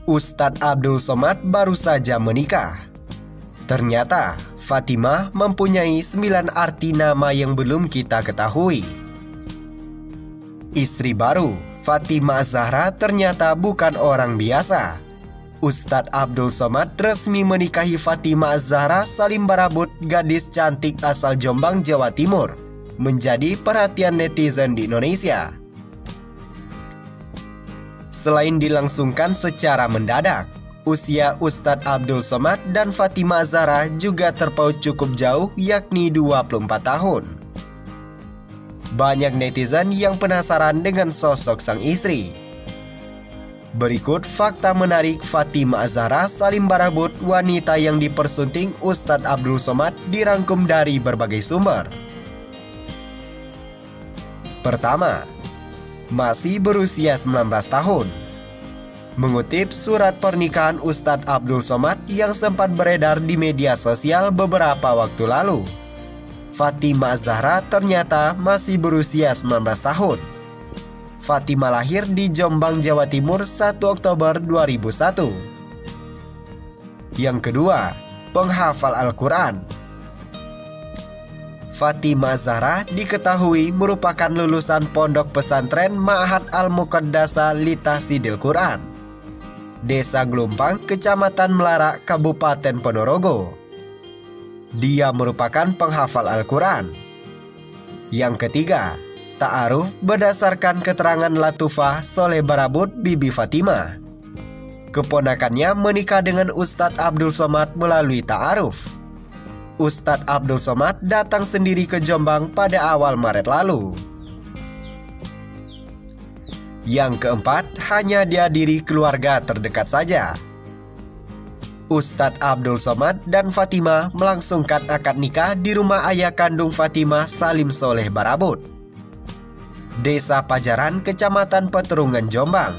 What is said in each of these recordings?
Ustadz Abdul Somad baru saja menikah. Ternyata Fatimah mempunyai 9 arti nama yang belum kita ketahui. Istri baru Fatimah Az-Zahra ternyata bukan orang biasa. Ustadz Abdul Somad resmi menikahi Fatimah Az-Zahra Salim Barabut, gadis cantik asal Jombang, Jawa Timur, menjadi perhatian netizen di Indonesia. Selain dilangsungkan secara mendadak, usia Ustadz Abdul Somad dan Fatimah Az-Zahra juga terpaut cukup jauh, yakni 24 tahun. Banyak netizen yang penasaran dengan sosok sang istri. Berikut fakta menarik Fatimah Az-Zahra Salim Barabut, wanita yang dipersunting Ustadz Abdul Somad, dirangkum dari berbagai sumber. Pertama, masih berusia 19 tahun. Mengutip surat pernikahan Ustadz Abdul Somad yang sempat beredar di media sosial beberapa waktu lalu, Fatimah Az-Zahra ternyata masih berusia 19 tahun. Fatimah lahir di Jombang, Jawa Timur 1 Oktober 2001. Yang kedua, penghafal Al-Quran. Fatimah Az-Zahra diketahui merupakan lulusan pondok pesantren Ma'had Al-Muqaddasah li Tahfidz Quran, Desa Glumpang, Kecamatan Melara, Kabupaten Ponorogo. Dia merupakan penghafal Al-Quran. Yang ketiga, ta'aruf berdasarkan keterangan Latufah Soleh Barabut Bibi Fatimah. Keponakannya menikah dengan Ustadz Abdul Somad melalui ta'aruf. Ustadz Abdul Somad datang sendiri ke Jombang pada awal Maret lalu. Yang keempat, hanya dihadiri keluarga terdekat saja. Ustadz Abdul Somad dan Fatimah melangsungkan akad nikah di rumah ayah kandung Fatimah, Salim Soleh Barabut, Desa Pajaran, Kecamatan Peterungan, Jombang.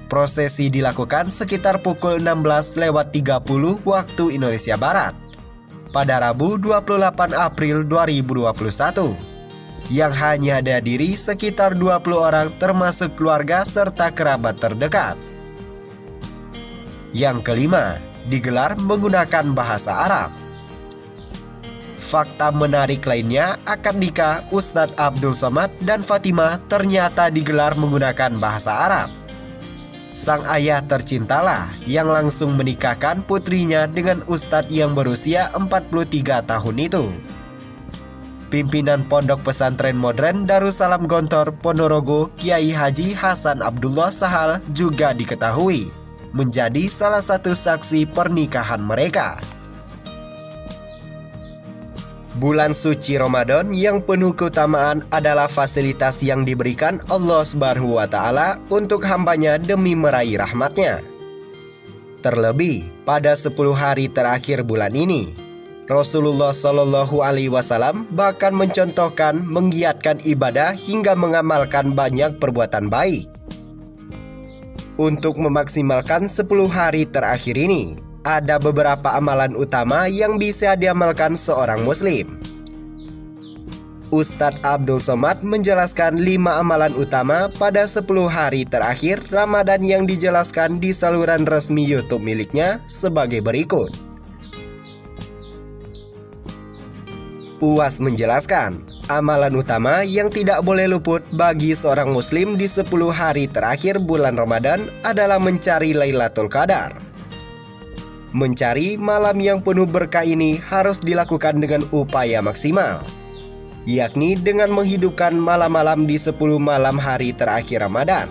Prosesi dilakukan sekitar pukul 16.30 waktu Indonesia Barat pada Rabu 28 April 2021, yang hanya dihadiri sekitar 20 orang termasuk keluarga serta kerabat terdekat. Yang kelima, digelar menggunakan bahasa Arab. Fakta menarik lainnya, akad nikah Ustadz Abdul Somad dan Fatimah ternyata digelar menggunakan bahasa Arab. Sang ayah tercintalah yang langsung menikahkan putrinya dengan Ustadz yang berusia 43 tahun itu. Pimpinan Pondok Pesantren Modern Darussalam Gontor, Ponorogo, Kiai Haji Hasan Abdullah Sahal juga diketahui menjadi salah satu saksi pernikahan mereka. Bulan suci Ramadan yang penuh keutamaan adalah fasilitas yang diberikan Allah Subhanahu wa Ta'ala untuk hambanya demi meraih rahmatnya. Terlebih pada 10 hari terakhir bulan ini, Rasulullah Shallallahu Alaihi Wasallam bahkan mencontohkan menggiatkan ibadah hingga mengamalkan banyak perbuatan baik. Untuk memaksimalkan 10 hari terakhir ini, ada beberapa amalan utama yang bisa diamalkan seorang muslim. Ustadz Abdul Somad menjelaskan 5 amalan utama pada 10 hari terakhir Ramadan yang dijelaskan di saluran resmi YouTube miliknya sebagai berikut. UAS menjelaskan, amalan utama yang tidak boleh luput bagi seorang muslim di 10 hari terakhir bulan Ramadan adalah mencari Lailatul Qadar. Mencari malam yang penuh berkah ini harus dilakukan dengan upaya maksimal, yakni dengan menghidupkan malam-malam di 10 malam hari terakhir Ramadan.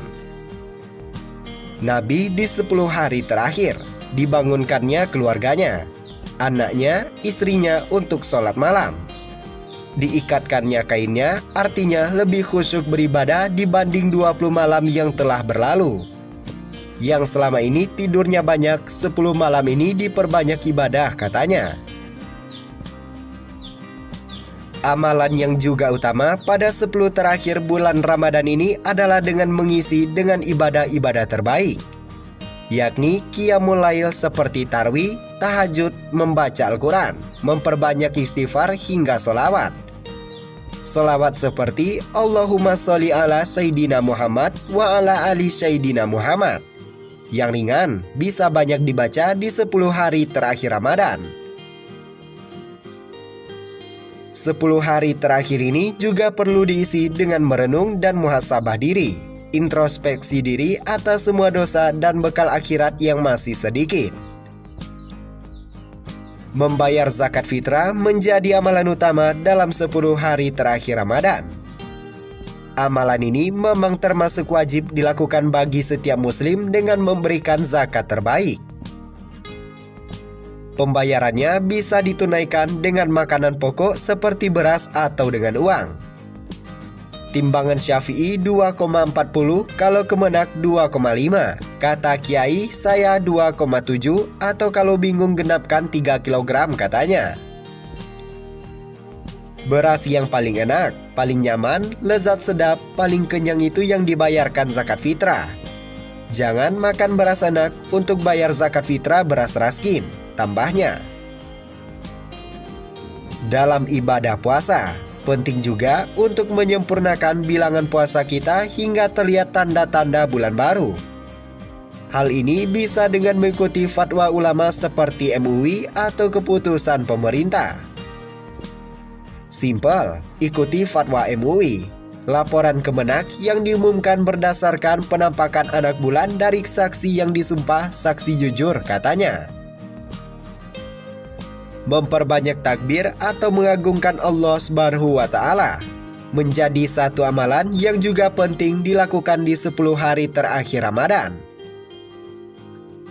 Nabi di 10 hari terakhir dibangunkannya keluarganya, anaknya, istrinya untuk sholat malam. Diikatkannya kainnya, artinya lebih khusyuk beribadah dibanding 20 malam yang telah berlalu. Yang selama ini tidurnya banyak, 10 malam ini diperbanyak ibadah katanya. Amalan yang juga utama pada 10 terakhir bulan Ramadan ini adalah dengan mengisi dengan ibadah-ibadah terbaik, yakni qiyamul lail seperti tarwih, tahajud, membaca Al-Quran, memperbanyak istighfar hingga sholawat. Sholawat seperti Allahumma sholli ala Sayyidina Muhammad wa ala ali Sayyidina Muhammad. Yang ringan bisa banyak dibaca di 10 hari terakhir Ramadan. 10 hari terakhir ini juga perlu diisi dengan merenung dan muhasabah diri, introspeksi diri atas semua dosa dan bekal akhirat yang masih sedikit. Membayar zakat fitrah menjadi amalan utama dalam 10 hari terakhir Ramadan. Amalan ini memang termasuk wajib dilakukan bagi setiap muslim dengan memberikan zakat terbaik. Pembayarannya bisa ditunaikan dengan makanan pokok seperti beras atau dengan uang. Timbangan Syafi'i 2,40, kalau Kemenak 2,5. Kata Kiai saya 2,7, atau kalau bingung genapkan 3 kg katanya. Beras yang paling enak, paling nyaman, lezat sedap, paling kenyang itu yang dibayarkan zakat fitrah. Jangan makan beras enak untuk bayar zakat fitrah beras raskin, tambahnya. Dalam ibadah puasa, penting juga untuk menyempurnakan bilangan puasa kita hingga terlihat tanda-tanda bulan baru. Hal ini bisa dengan mengikuti fatwa ulama seperti MUI atau keputusan pemerintah. Simpel, ikuti fatwa MUI. Laporan Kemenak yang diumumkan berdasarkan penampakan anak bulan dari saksi yang disumpah saksi jujur katanya. Memperbanyak takbir atau mengagungkan Allah Subhanahu wa Ta'ala menjadi satu amalan yang juga penting dilakukan di 10 hari terakhir Ramadan.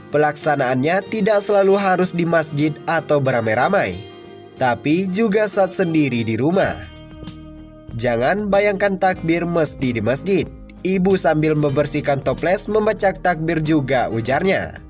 Pelaksanaannya tidak selalu harus di masjid atau beramai-ramai, tapi juga saat sendiri di rumah. Jangan bayangkan takbir mesti di masjid. Ibu sambil membersihkan toples membaca takbir juga, ujarnya.